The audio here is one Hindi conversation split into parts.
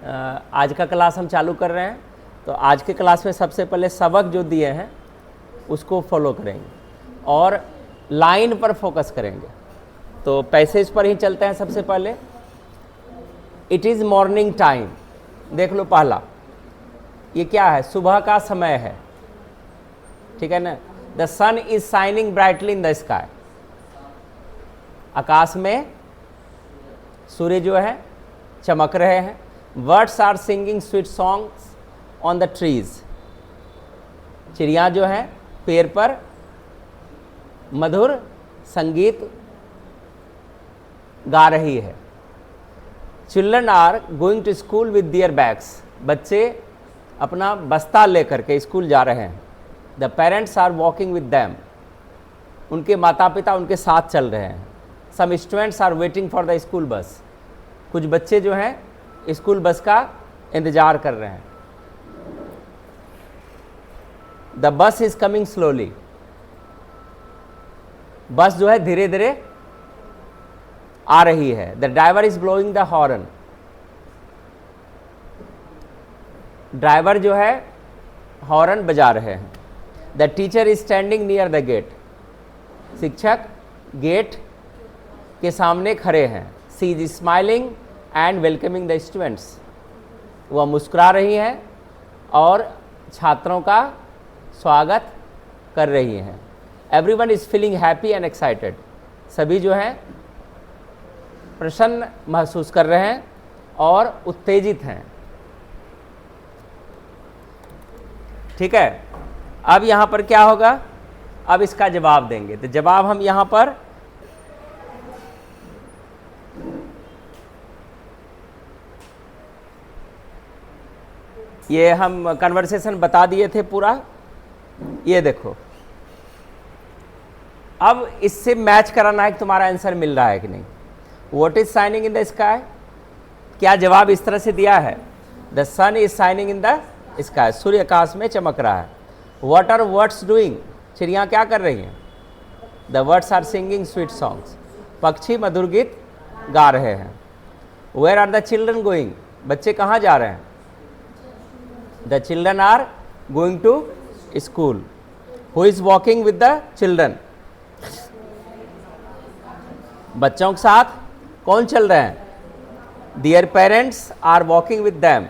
आज का क्लास हम चालू कर रहे हैं। तो आज के क्लास में सबसे पहले सबक जो दिए हैं उसको फॉलो करेंगे और लाइन पर फोकस करेंगे। तो पैसेज पर ही चलते हैं। सबसे पहले इट इज़ मॉर्निंग टाइम। देख लो पहला, ये क्या है? सुबह का समय है, ठीक है ना। The sun is shining brightly in the sky. आकाश में सूर्य जो है चमक रहे हैं। Birds are singing sweet songs on the trees. चिड़िया जो है पेड़ पर मधुर संगीत गा रही है। Children are going to school with their bags. बच्चे अपना बस्ता लेकर के स्कूल जा रहे हैं। The parents are walking with them. उनके माता पिता उनके साथ चल रहे हैं। Some students are waiting for the school bus. कुछ बच्चे जो हैं स्कूल बस का इंतजार कर रहे हैं। The bus is coming slowly. बस जो है धीरे धीरे आ रही है। The driver is blowing the horn. Driver जो है हॉर्न बजा रहे हैं। The teacher is standing near the gate. शिक्षक गेट के सामने खड़े हैं। She is smiling and welcoming the students. वह मुस्कुरा रही हैं और छात्रों का स्वागत कर रही हैं। Everyone is feeling happy and excited. सभी जो हैं प्रसन्न महसूस कर रहे हैं और उत्तेजित हैं, ठीक है। अब यहाँ पर क्या होगा? अब इसका जवाब देंगे। तो जवाब हम यहाँ पर ये हम कन्वर्सेशन बता दिए थे पूरा। ये देखो, अब इससे मैच कराना है कि तुम्हारा आंसर मिल रहा है कि नहीं। What is shining in the sky? क्या जवाब इस तरह से दिया है? The sun is shining in the sky. सूर्य आकाश में चमक रहा है। What are birds doing? चिड़ियाँ क्या कर रही हैं? The birds are singing sweet songs. पक्षी मधुर गीत गा रहे हैं। Where are the children going? बच्चे कहाँ जा रहे हैं? The children are going to school. Who is walking with the children? बच्चों के साथ कौन चल रहे हैं? Their parents are walking with them.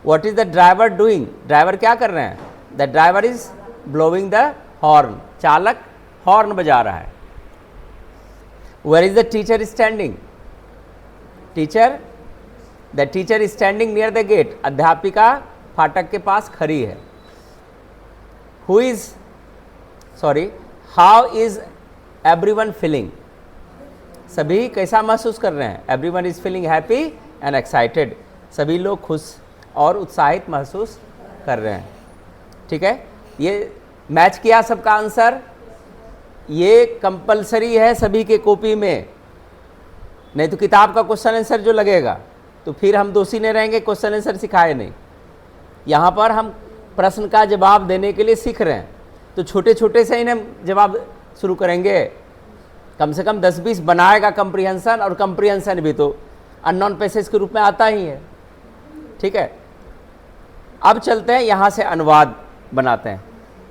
What is the driver doing? Driver क्या कर रहे हैं? The driver is blowing the horn. चालक हॉर्न बजा रहा है। Where is the teacher standing? Teacher, the teacher is standing near the gate. अध्यापिका फाटक के पास खड़ी है। Who is sorry how is everyone feeling? सभी कैसा महसूस कर रहे हैं? Everyone is feeling happy and excited. सभी लोग खुश और उत्साहित महसूस कर रहे हैं, ठीक है। ये मैच किया सबका आंसर। ये कंपलसरी है सभी के कॉपी में, नहीं तो किताब का क्वेश्चन आंसर जो लगेगा तो फिर हम दोषी नहीं रहेंगे, क्वेश्चन आंसर सिखाए नहीं। यहाँ पर हम प्रश्न का जवाब देने के लिए सीख रहे हैं, तो छोटे छोटे से ही हम जवाब शुरू करेंगे। कम से कम 10-20 बनाएगा कंप्रीहेंशन, और कंप्रीहेंशन भी तो अननोन पैसेज के रूप में आता ही है, ठीक है। अब चलते हैं यहाँ से अनुवाद बनाते हैं।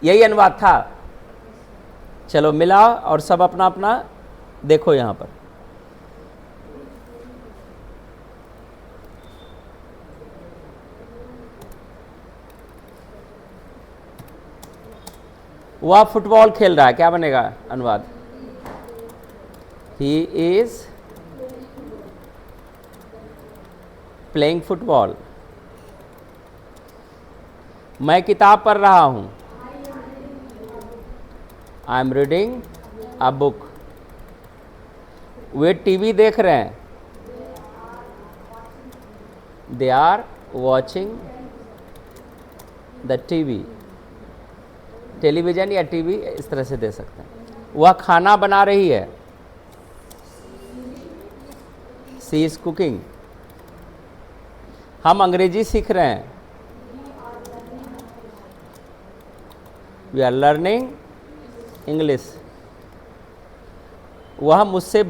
यही अनुवाद था। चलो मिलाओ और सब अपना अपना देखो। यहाँ पर वह फुटबॉल खेल रहा है। क्या बनेगा अनुवाद? He is playing football. मैं किताब पढ़ रहा हूं। I am reading a book. वे टीवी देख रहे हैं। They are watching the TV. Television या टीवी इस तरह से दे सकते हैं। वह खाना बना रही है। She is cooking. हम अंग्रेजी सीख रहे हैं। We are learning English. वह मुझसे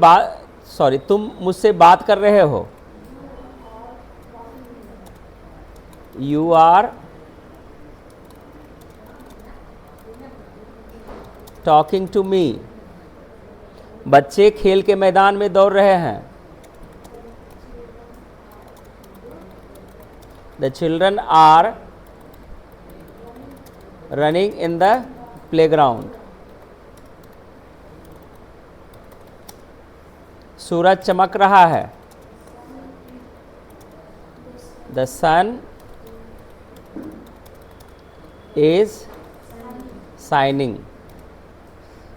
तुम मुझसे बात कर रहे हो। You are talking to me. बच्चे खेल के मैदान में दौड़ रहे हैं। The children are running in the playground. सूरज चमक रहा है। The sun is shining.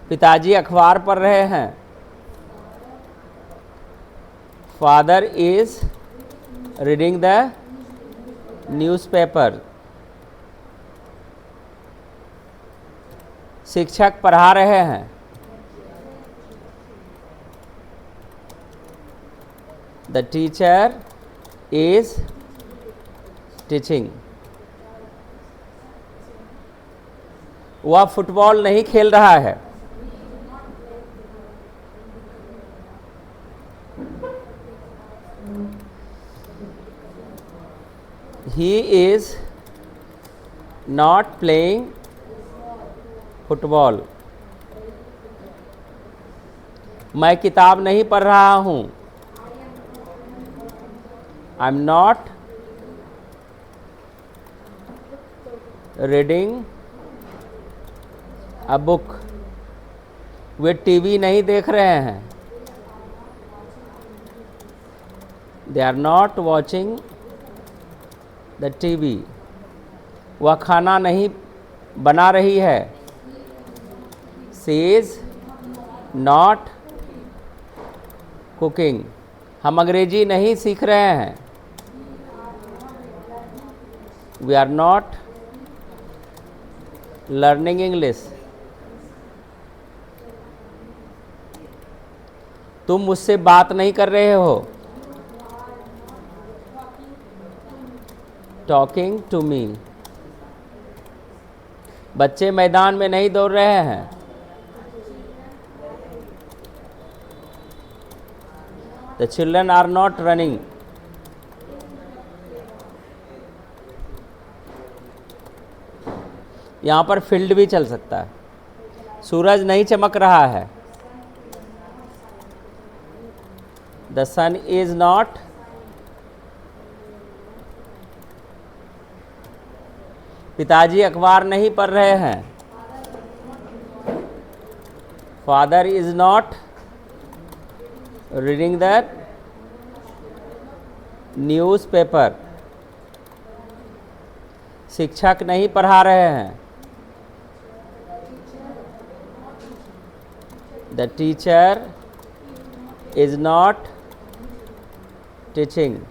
पिताजी अखबार पढ़ रहे हैं। Father is reading the newspaper. शिक्षक पढ़ा रहे हैं। The teacher is teaching. वह फुटबॉल नहीं खेल रहा है। He is not playing football. मैं किताब नहीं पढ़ रहा हूँ। I'm not reading a book. Way TV नहीं देख रहे हैं। They are not watching the TV. वह खाना नहीं बना रही है। She is not cooking. हम अंग्रेजी नहीं सीख रहे हैं। We are not learning English. तुम मुझसे बात नहीं कर रहे हो। Talking to me. बच्चे मैदान में नहीं दौड़ रहे हैं। The children are not running. यहाँ पर फील्ड भी चल सकता है। सूरज नहीं चमक रहा है। The sun is not पिताजी अखबार नहीं पढ़ रहे हैं। Father is not reading the newspaper. शिक्षक नहीं पढ़ा रहे हैं। The teacher is not teaching.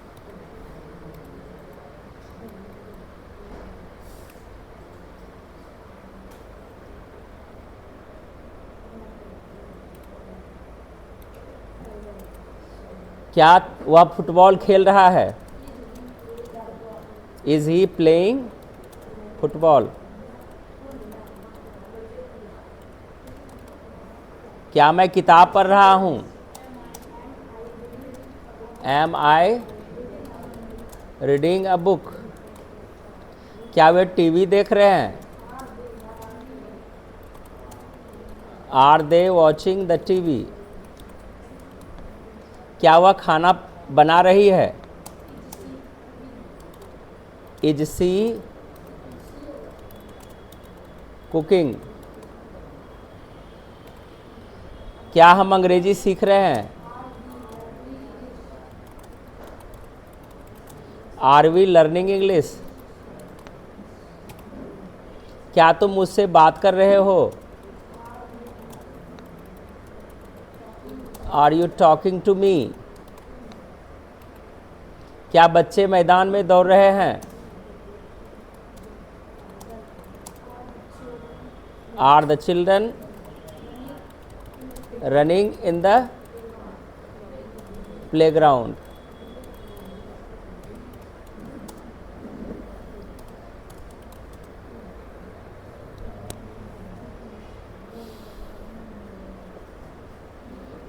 क्या वह फुटबॉल खेल रहा है? Is he playing football? क्या मैं किताब पढ़ रहा हूँ? Am I reading a book? क्या वे टीवी देख रहे हैं? Are they watching the TV? क्या वह खाना बना रही है? Is she cooking? क्या हम अंग्रेजी सीख रहे हैं? Are we learning English? क्या तुम मुझसे बात कर रहे हो? Are you talking to me? क्या बच्चे मैदान में दौड़ रहे हैं? Are the children running in the playground?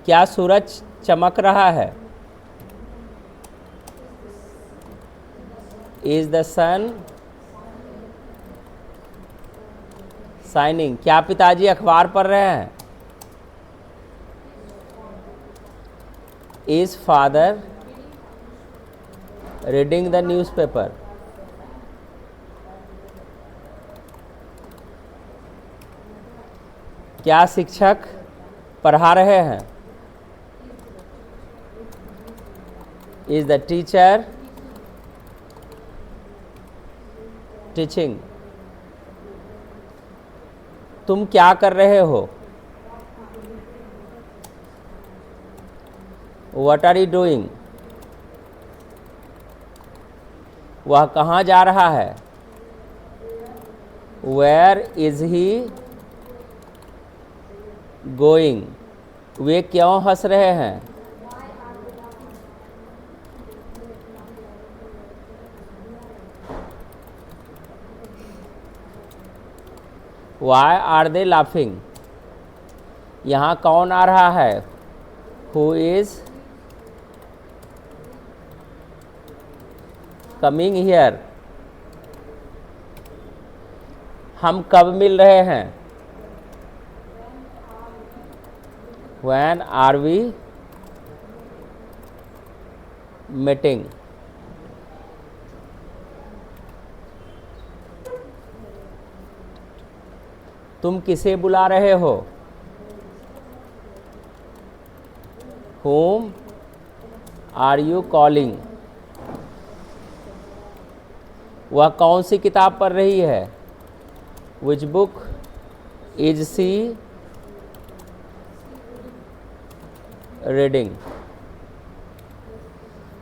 क्या सूरज चमक रहा है? Is the sun shining. क्या पिताजी अखबार पढ़ रहे हैं? Is father reading the newspaper. क्या शिक्षक पढ़ा रहे हैं? Is the teacher teaching. तुम क्या कर रहे हो? What are you doing? वह कहाँ जा रहा है? Where is he going. वे क्यों हंस रहे हैं? Why are they laughing. यहाँ कौन आ रहा है? Who is coming here. हम कब मिल रहे हैं? When are we meeting? तुम किसे बुला रहे हो? Whom are you calling? वह कौन सी किताब पढ़ रही है? Which book is she reading?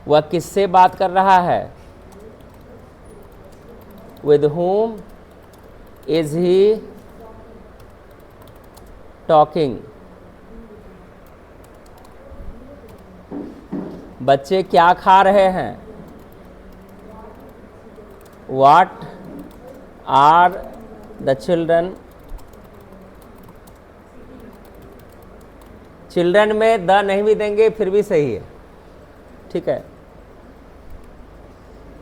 वह किससे बात कर रहा है? With whom is he talking? बच्चे क्या खा रहे हैं? What are the children? Children में द नहीं भी देंगे फिर भी सही है, ठीक है।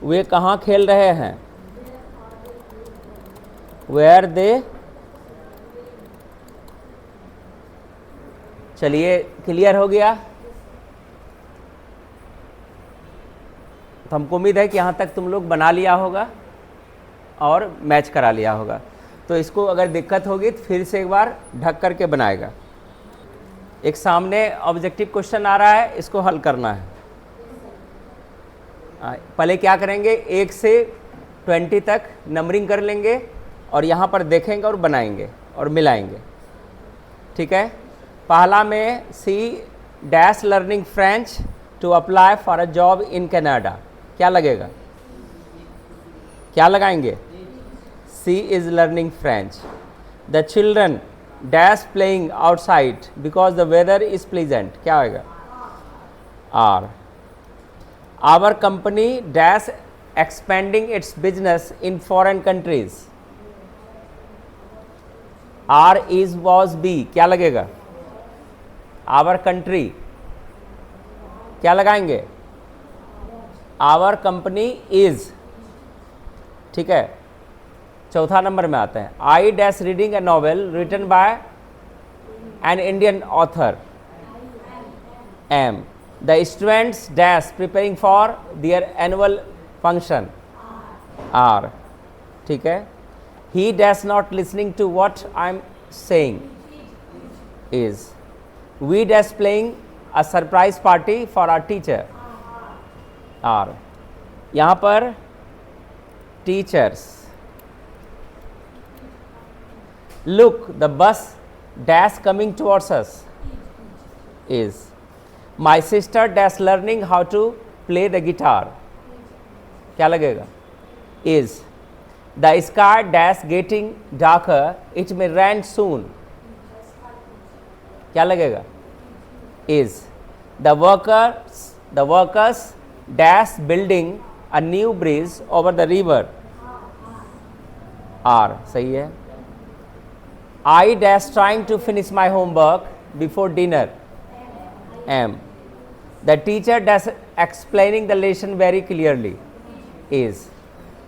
वे कहाँ खेल रहे हैं? Where they. चलिए, क्लियर हो गया? तो हमको उम्मीद है कि यहाँ तक तुम लोग बना लिया होगा और मैच करा लिया होगा। तो इसको अगर दिक्कत होगी तो फिर से एक बार ढक करके बनाएगा। एक सामने ऑब्जेक्टिव क्वेश्चन आ रहा है, इसको हल करना है। पहले क्या करेंगे, 1 से 20 तक नंबरिंग कर लेंगे और यहाँ पर देखेंगे और बनाएंगे और मिलाएंगे, ठीक है। पहला में she dash learning French to apply for a job in Canada. क्या लगेगा? क्या लगाएंगे? She is learning French. The children dash playing outside because the weather is pleasant. क्या होगा? Are. Our company dash expanding its business in foreign countries. Are is was be. क्या लगेगा? Our country. क्या लगाएंगे? आवर कंपनी इज, ठीक है। चौथा नंबर में आते हैं। I dash reading a novel written by an Indian author. Am the students dash preparing for their annual function. Are, ठीक है। He dash not listening to what I am saying. Is we dash playing a surprise party for our teacher. Are. यहाँ पर teachers. Look, the bus dash coming towards us. Is my sister dash learning how to play the guitar. क्या लगेगा? Is the sky dash getting darker. It may rain soon. क्या लगेगा? Is the workers dash building a new bridge over the river. R, सही है। I dash trying to finish my homework before dinner. M. The teacher dash explaining the lesson very clearly. Is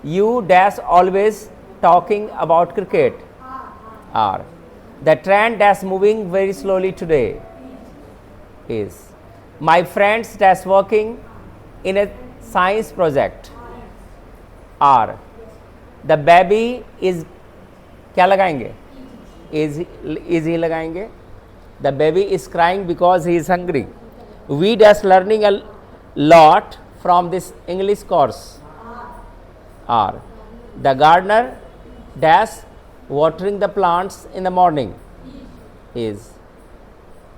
You dash always talking about cricket. R. The train dash moving very slowly today. Is. My friends dash working in a science project. R. The baby is, क्या लगाएंगे? Is ही लगाएंगे. The baby is crying because he is hungry. We dash learning a lot from this English course. R. The gardener dash watering the plants in the morning. Is.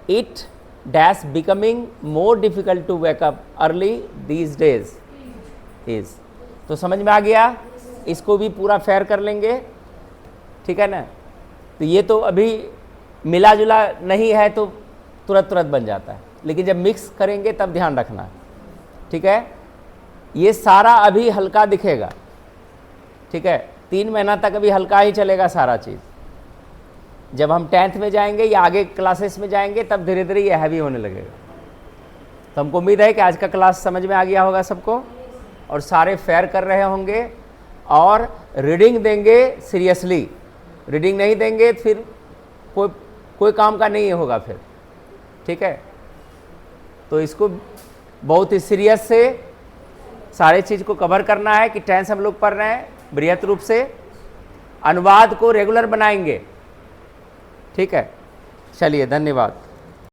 It dash becoming more difficult to wake up early these days. Is. तो समझ में आ गया? इसको भी पूरा फेयर कर लेंगे, ठीक है ना? तो ये तो अभी मिला जुला नहीं है तो तुरंत बन जाता है, लेकिन जब मिक्स करेंगे तब ध्यान रखना, ठीक है? ये सारा अभी हल्का दिखेगा, ठीक है? 3 महीना तक अभी हल्का ही चलेगा सारा चीज़. जब हम 10th में जाएंगे या आगे क्लासेस में जाएंगे तब धीरे धीरे ये हैवी होने लगेगा. तो हमको उम्मीद है कि आज का क्लास समझ में आ गया होगा सबको और सारे फेयर कर रहे होंगे और रीडिंग देंगे सीरियसली. रीडिंग नहीं देंगे फिर कोई काम का नहीं होगा फिर, ठीक है? तो इसको बहुत ही सीरियस से सारे चीज़ को कवर करना है कि टेंस हम लोग पढ़ रहे हैं बृहत रूप से. अनुवाद को रेगुलर बनाएंगे, ठीक है? चलिए, धन्यवाद.